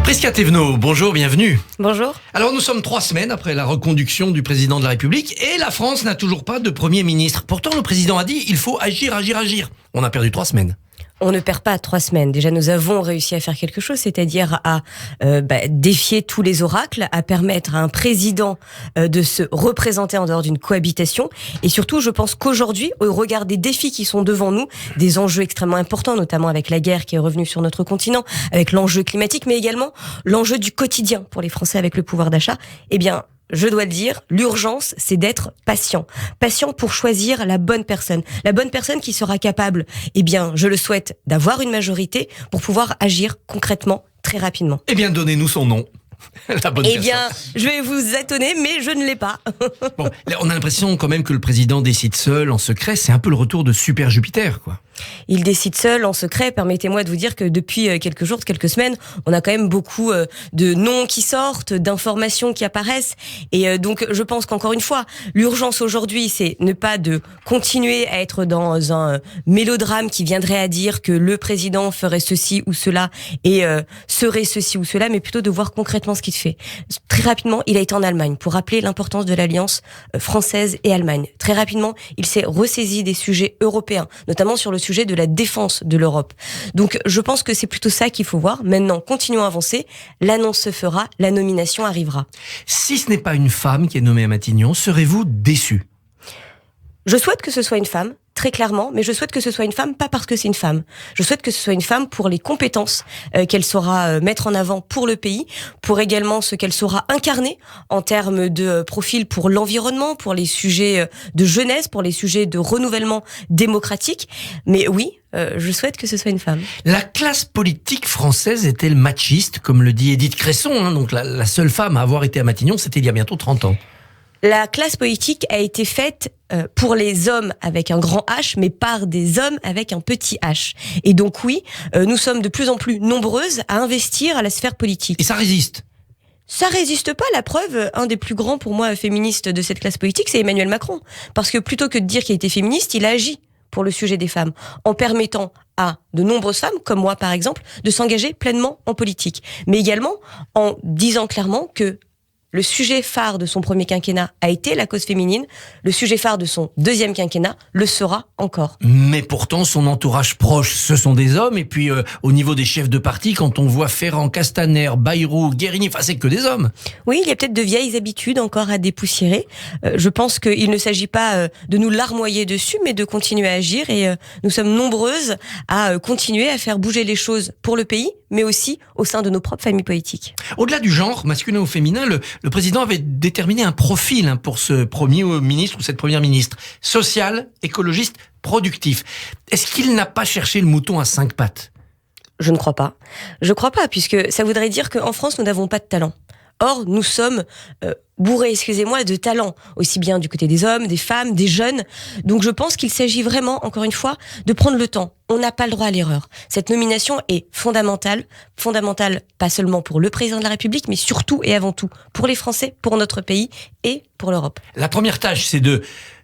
Prisca Thévenot, bonjour, bienvenue. Bonjour. Alors nous sommes 3 semaines après la reconduction du président de la République et la France n'a toujours pas de Premier ministre. Pourtant le président a dit il faut agir. On a perdu 3 semaines. On ne perd pas 3 semaines. Déjà, nous avons réussi à faire quelque chose, c'est-à-dire à défier tous les oracles, à permettre à un président de se représenter en dehors d'une cohabitation. Et surtout, je pense qu'aujourd'hui, au regard des défis qui sont devant nous, des enjeux extrêmement importants, notamment avec la guerre qui est revenue sur notre continent, avec l'enjeu climatique, mais également l'enjeu du quotidien pour les Français avec le pouvoir d'achat, eh bien, je dois le dire, l'urgence, c'est d'être patient. Patient pour choisir la bonne personne. La bonne personne qui sera capable, eh bien, je le souhaite, d'avoir une majorité pour pouvoir agir concrètement, très rapidement. Eh bien, donnez-nous son nom. La bonne personne. Bien, je vais vous étonner, mais je ne l'ai pas. Bon, on a l'impression quand même que le président décide seul, en secret. C'est un peu le retour de Super Jupiter, quoi. Il décide seul, en secret. Permettez-moi de vous dire que depuis quelques jours, quelques semaines, on a quand même beaucoup de noms qui sortent, d'informations qui apparaissent. Et donc, je pense qu'encore une fois, l'urgence aujourd'hui, c'est ne pas de continuer à être dans un mélodrame qui viendrait à dire que le président ferait ceci ou cela et serait ceci ou cela, mais plutôt de voir concrètement ce qu'il fait. Très rapidement, il a été en Allemagne pour rappeler l'importance de l'alliance française et Allemagne. Très rapidement, il s'est ressaisi des sujets européens, notamment sur le sujet de la défense de l'Europe. Donc, je pense que c'est plutôt ça qu'il faut voir. Maintenant, continuons à avancer. L'annonce se fera, la nomination arrivera. Si ce n'est pas une femme qui est nommée à Matignon, serez-vous déçu ? Je souhaite que ce soit une femme, très clairement, mais je souhaite que ce soit une femme, pas parce que c'est une femme. Je souhaite que ce soit une femme pour les compétences qu'elle saura mettre en avant pour le pays, pour également ce qu'elle saura incarner en termes de profil pour l'environnement, pour les sujets de jeunesse, pour les sujets de renouvellement démocratique. Mais oui, je souhaite que ce soit une femme. La classe politique française est-elle machiste, comme le dit Édith Cresson, donc la seule femme à avoir été à Matignon, c'était il y a bientôt 30 ans. La classe politique a été faite pour les hommes avec un grand H, mais par des hommes avec un petit H. Et donc oui, nous sommes de plus en plus nombreuses à investir à la sphère politique. Et ça résiste ? Ça résiste pas. La preuve, un des plus grands pour moi féministes de cette classe politique, c'est Emmanuel Macron. Parce que plutôt que de dire qu'il était féministe, il a agi pour le sujet des femmes, en permettant à de nombreuses femmes, comme moi par exemple, de s'engager pleinement en politique. Mais également en disant clairement que le sujet phare de son premier quinquennat a été la cause féminine. Le sujet phare de son deuxième quinquennat le sera encore. Mais pourtant, son entourage proche, ce sont des hommes. Et puis, au niveau des chefs de parti, quand on voit Ferrand, Castaner, Bayrou, Guérini, c'est que des hommes. Oui, il y a peut-être de vieilles habitudes encore à dépoussiérer. Je pense qu'il ne s'agit pas de nous larmoyer dessus, mais de continuer à agir. Et nous sommes nombreuses à continuer à faire bouger les choses pour le pays, mais aussi au sein de nos propres familles politiques. Au-delà du genre, masculin ou féminin, le président avait déterminé un profil pour ce premier ministre ou cette première ministre. Social, écologiste, productif. Est-ce qu'il n'a pas cherché le mouton à 5 pattes ? Je ne crois pas. Je crois pas, puisque ça voudrait dire qu'en France, nous n'avons pas de talent. Or, nous sommes bourrés, de talent, aussi bien du côté des hommes, des femmes, des jeunes. Donc je pense qu'il s'agit vraiment, encore une fois, de prendre le temps. On n'a pas le droit à l'erreur. Cette nomination est fondamentale pas seulement pour le président de la République, mais surtout et avant tout pour les Français, pour notre pays et pour l'Europe. La première tâche, c'est de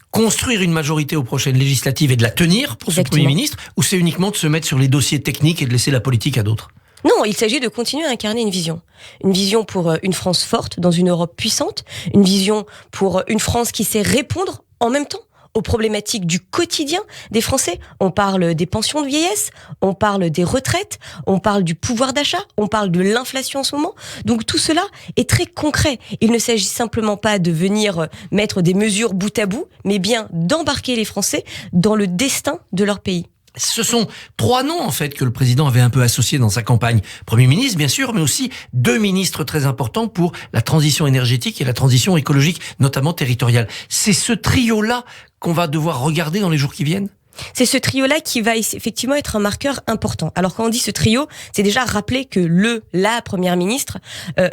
construire une majorité aux prochaines législatives et de la tenir pour ce Premier ministre, ou c'est uniquement de se mettre sur les dossiers techniques et de laisser la politique à d'autres ? Non, il s'agit de continuer à incarner une vision. Une vision pour une France forte dans une Europe puissante. Une vision pour une France qui sait répondre en même temps aux problématiques du quotidien des Français. On parle des pensions de vieillesse, on parle des retraites, on parle du pouvoir d'achat, on parle de l'inflation en ce moment. Donc tout cela est très concret. Il ne s'agit simplement pas de venir mettre des mesures bout à bout, mais bien d'embarquer les Français dans le destin de leur pays. Ce sont 3 noms, en fait, que le président avait un peu associés dans sa campagne. Premier ministre, bien sûr, mais aussi 2 ministres très importants pour la transition énergétique et la transition écologique, notamment territoriale. C'est ce trio-là qu'on va devoir regarder dans les jours qui viennent ? C'est ce trio-là qui va effectivement être un marqueur important. Alors quand on dit ce trio, c'est déjà rappeler que la première ministre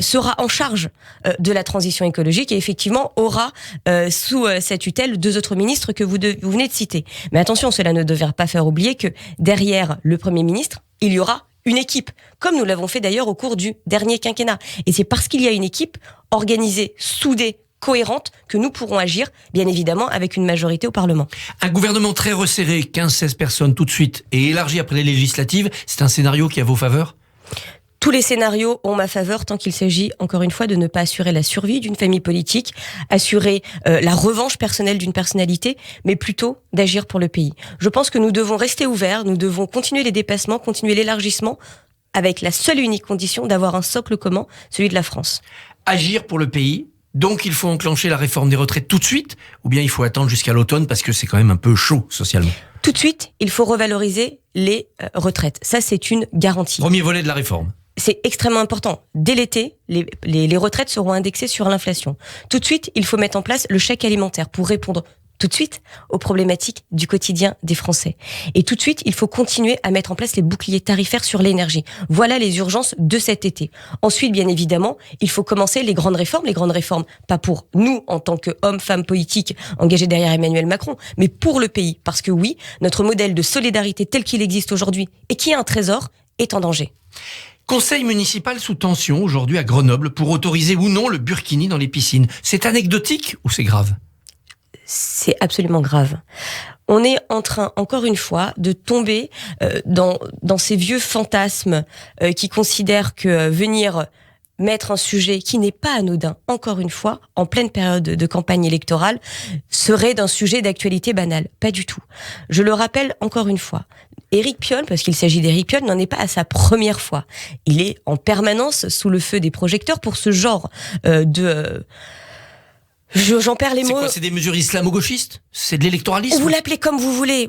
sera en charge de la transition écologique et effectivement aura sous sa tutelle 2 autres ministres que vous venez de citer. Mais attention, cela ne devrait pas faire oublier que derrière le Premier ministre, il y aura une équipe, comme nous l'avons fait d'ailleurs au cours du dernier quinquennat. Et c'est parce qu'il y a une équipe organisée, soudée, cohérente, que nous pourrons agir, bien évidemment, avec une majorité au Parlement. Un gouvernement très resserré, 15-16 personnes tout de suite, et élargi après les législatives, c'est un scénario qui est à vos faveurs ? Tous les scénarios ont ma faveur tant qu'il s'agit, encore une fois, de ne pas assurer la survie d'une famille politique, assurer la revanche personnelle d'une personnalité, mais plutôt d'agir pour le pays. Je pense que nous devons rester ouverts, nous devons continuer les dépassements, continuer l'élargissement, avec la seule et unique condition d'avoir un socle commun, celui de la France. Agir pour le pays, donc il faut enclencher la réforme des retraites tout de suite, ou bien il faut attendre jusqu'à l'automne parce que c'est quand même un peu chaud socialement. Tout de suite, il faut revaloriser les retraites. Ça, c'est une garantie. Premier volet de la réforme. C'est extrêmement important. Dès l'été, les retraites seront indexées sur l'inflation. Tout de suite, il faut mettre en place le chèque alimentaire pour répondre tout de suite aux problématiques du quotidien des Français. Et tout de suite, il faut continuer à mettre en place les boucliers tarifaires sur l'énergie. Voilà les urgences de cet été. Ensuite, bien évidemment, il faut commencer les grandes réformes. Les grandes réformes, pas pour nous, en tant qu'hommes, femmes politiques engagés derrière Emmanuel Macron, mais pour le pays. Parce que oui, notre modèle de solidarité tel qu'il existe aujourd'hui et qui est un trésor, est en danger. Conseil municipal sous tension aujourd'hui à Grenoble pour autoriser ou non le burkini dans les piscines. C'est anecdotique ou c'est grave ? C'est absolument grave. On est en train, encore une fois, de tomber dans ces vieux fantasmes qui considèrent que venir mettre un sujet qui n'est pas anodin, encore une fois, en pleine période de campagne électorale, serait d'un sujet d'actualité banale. Pas du tout. Je le rappelle encore une fois. Éric Piolle, parce qu'il s'agit d'Éric Piolle, n'en est pas à sa première fois. Il est en permanence sous le feu des projecteurs pour ce genre j'en perds les mots. C'est quoi, c'est des mesures islamo-gauchistes ? C'est de l'électoralisme ? Vous l'appelez comme vous voulez,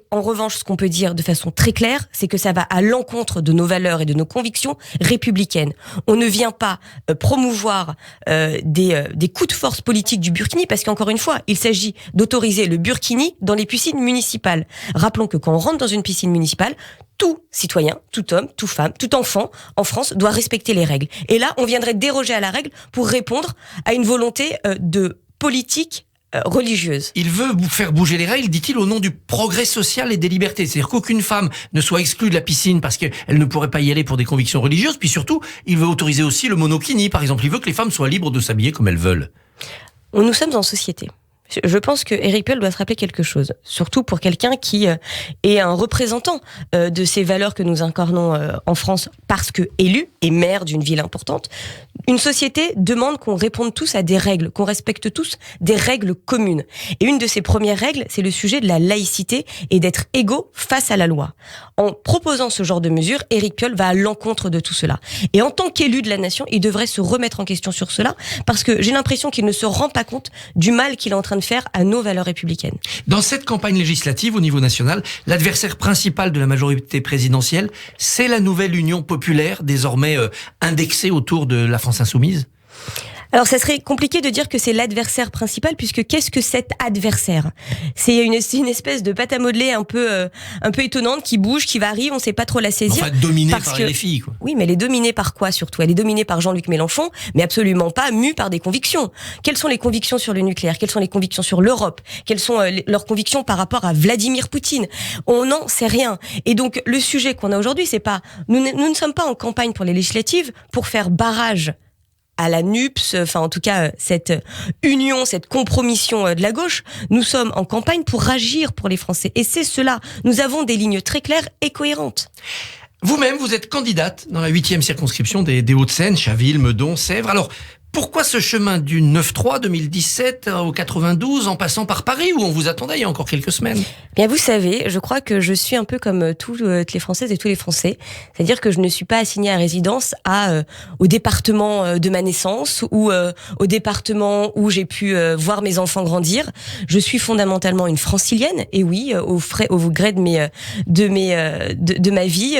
En revanche, ce qu'on peut dire de façon très claire, c'est que ça va à l'encontre de nos valeurs et de nos convictions républicaines. On ne vient pas promouvoir des coups de force politiques du burkini, parce qu'encore une fois, il s'agit d'autoriser le burkini dans les piscines municipales. Rappelons que quand on rentre dans une piscine municipale, tout citoyen, tout homme, tout femme, tout enfant en France doit respecter les règles. Et là, on viendrait déroger à la règle pour répondre à une volonté de politique religieuse. Il veut faire bouger les règles, dit-il, au nom du progrès social et des libertés. C'est-à-dire qu'aucune femme ne soit exclue de la piscine parce qu'elle ne pourrait pas y aller pour des convictions religieuses. Puis surtout, il veut autoriser aussi le monokini, par exemple. Il veut que les femmes soient libres de s'habiller comme elles veulent. Nous sommes en société. Je pense que Éric Piolle doit se rappeler quelque chose, surtout pour quelqu'un qui est un représentant de ces valeurs que nous incarnons en France, parce que élu et maire d'une ville importante. Une société demande qu'on réponde tous à des règles, qu'on respecte tous des règles communes. Et une de ces premières règles, c'est le sujet de la laïcité et d'être égaux face à la loi. En proposant ce genre de mesures, Éric Piolle va à l'encontre de tout cela. Et en tant qu'élu de la nation, il devrait se remettre en question sur cela, parce que j'ai l'impression qu'il ne se rend pas compte du mal qu'il est en train de faire à nos valeurs républicaines. Dans cette campagne législative au niveau national, l'adversaire principal de la majorité présidentielle, c'est la nouvelle Union populaire, désormais indexée autour de la France insoumise. Alors, ça serait compliqué de dire que c'est l'adversaire principal, puisque qu'est-ce que cet adversaire ? C'est une espèce de pâte à modeler un peu étonnante qui bouge, qui varie, on sait pas trop la saisir. Enfin, dominée par les filles, quoi. Oui, mais elle est dominée par quoi, surtout ? Elle est dominée par Jean-Luc Mélenchon, mais absolument pas mue par des convictions. Quelles sont les convictions sur le nucléaire ? Quelles sont les convictions sur l'Europe ? Quelles sont leurs convictions par rapport à Vladimir Poutine ? On n'en sait rien. Et donc, le sujet qu'on a aujourd'hui, c'est pas... Nous ne sommes pas en campagne pour les législatives pour faire barrage à la NUPS, enfin en tout cas cette union, cette compromission de la gauche. Nous sommes en campagne pour agir pour les Français. Et c'est cela. Nous avons des lignes très claires et cohérentes. Vous-même, vous êtes candidate dans la 8e circonscription des Hauts-de-Seine, Chaville, Meudon, Sèvres. Alors, pourquoi ce chemin du 9-3 2017 au 92 en passant par Paris où on vous attendait il y a encore quelques semaines ? Bien, vous savez, je crois que je suis un peu comme toutes les Françaises et tous les Français. C'est-à-dire que je ne suis pas assignée à résidence au département de ma naissance ou au département où j'ai pu voir mes enfants grandir. Je suis fondamentalement une francilienne et oui, au gré de ma vie,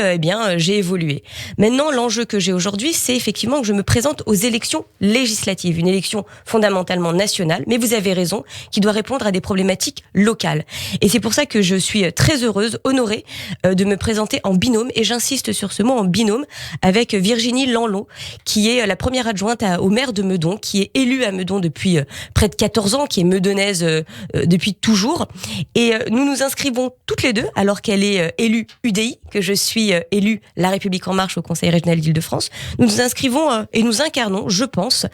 j'ai évolué. Maintenant, l'enjeu que j'ai aujourd'hui, c'est effectivement que je me présente aux élections législative, une élection fondamentalement nationale, mais vous avez raison, qui doit répondre à des problématiques locales. Et c'est pour ça que je suis très heureuse, honorée de me présenter en binôme, et j'insiste sur ce mot, en binôme, avec Virginie Lanlon, qui est la première adjointe au maire de Meudon, qui est élue à Meudon depuis près de 14 ans, qui est meudonnaise depuis toujours. Et nous nous inscrivons toutes les deux, alors qu'elle est élue UDI, que je suis élue La République En Marche au Conseil régional d'Île-de-France. Nous nous inscrivons et nous incarnons, je pense,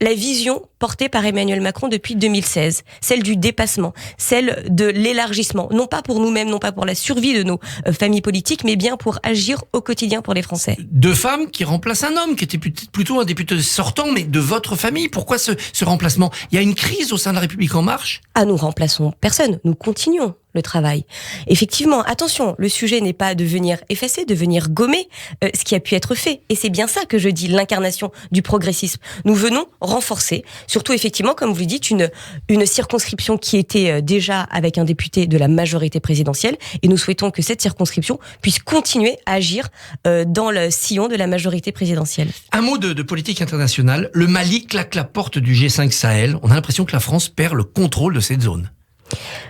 la vision portée par Emmanuel Macron depuis 2016, celle du dépassement, celle de l'élargissement, non pas pour nous-mêmes, non pas pour la survie de nos familles politiques, mais bien pour agir au quotidien pour les Français. 2 femmes qui remplacent un homme qui était plutôt un député sortant, mais de votre famille. Pourquoi ce remplacement? Il y a une crise au sein de la République En Marche? Ah, nous remplaçons personne, nous continuons le travail. Effectivement, attention, le sujet n'est pas de venir effacer, de venir gommer ce qui a pu être fait. Et c'est bien ça que je dis, l'incarnation du progressisme. Nous venons renforcer, surtout effectivement, comme vous le dites, une circonscription qui était déjà avec un député de la majorité présidentielle. Et nous souhaitons que cette circonscription puisse continuer à agir dans le sillon de la majorité présidentielle. Un mot de politique internationale. Le Mali claque la porte du G5 Sahel. On a l'impression que la France perd le contrôle de cette zone.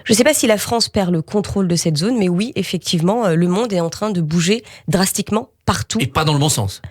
Je ne sais pas si la France perd le contrôle de cette zone, mais oui, effectivement, le monde est en train de bouger drastiquement partout. Et pas dans le bon sens.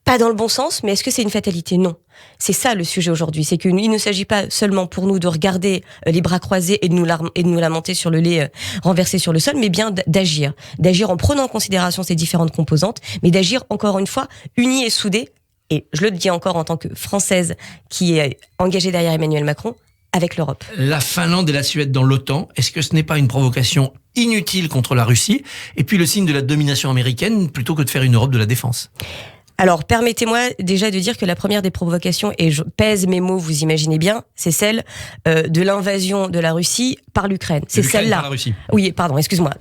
Pas dans le bon sens, mais est-ce que c'est une fatalité? Non. C'est ça le sujet aujourd'hui. C'est qu'il ne s'agit pas seulement pour nous de regarder les bras croisés et de nous lamenter sur le lait renversé sur le sol, mais bien d'agir. D'agir en prenant en considération ces différentes composantes, mais d'agir encore une fois unis et soudés. Et je le dis encore en tant que Française qui est engagée derrière Emmanuel Macron, avec l'Europe. La Finlande et la Suède dans l'OTAN, est-ce que ce n'est pas une provocation inutile contre la Russie? Et puis le signe de la domination américaine plutôt que de faire une Europe de la défense? Alors, permettez-moi déjà de dire que la première des provocations, et je pèse mes mots, vous imaginez bien, c'est celle de l'invasion de la Russie par l'Ukraine. C'est celle-là. Par la Russie. Oui, pardon, excuse-moi.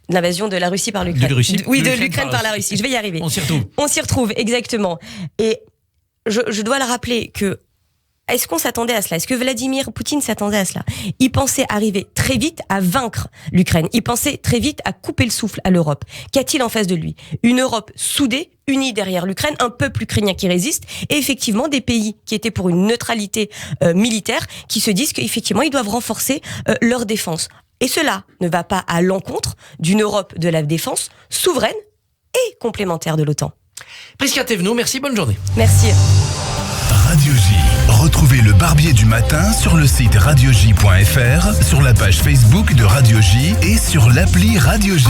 L'invasion de la Russie par l'Ukraine. De l'Ukraine par la Russie. Je vais y arriver. On s'y retrouve. On s'y retrouve, exactement. Et je dois le rappeler que est-ce qu'on s'attendait à cela? Est-ce que Vladimir Poutine s'attendait à cela? Il pensait arriver très vite à vaincre l'Ukraine. Il pensait très vite à couper le souffle à l'Europe. Qu'a-t-il en face de lui? Une Europe soudée, unie derrière l'Ukraine, un peuple ukrainien qui résiste, et effectivement des pays qui étaient pour une neutralité militaire, qui se disent qu'effectivement ils doivent renforcer leur défense. Et cela ne va pas à l'encontre d'une Europe de la défense souveraine et complémentaire de l'OTAN. Prisca Thévenot, merci, bonne journée. Merci. Radio J. Retrouvez le Barbier du matin sur le site radioj.fr, sur la page Facebook de Radio J et sur l'appli Radio J.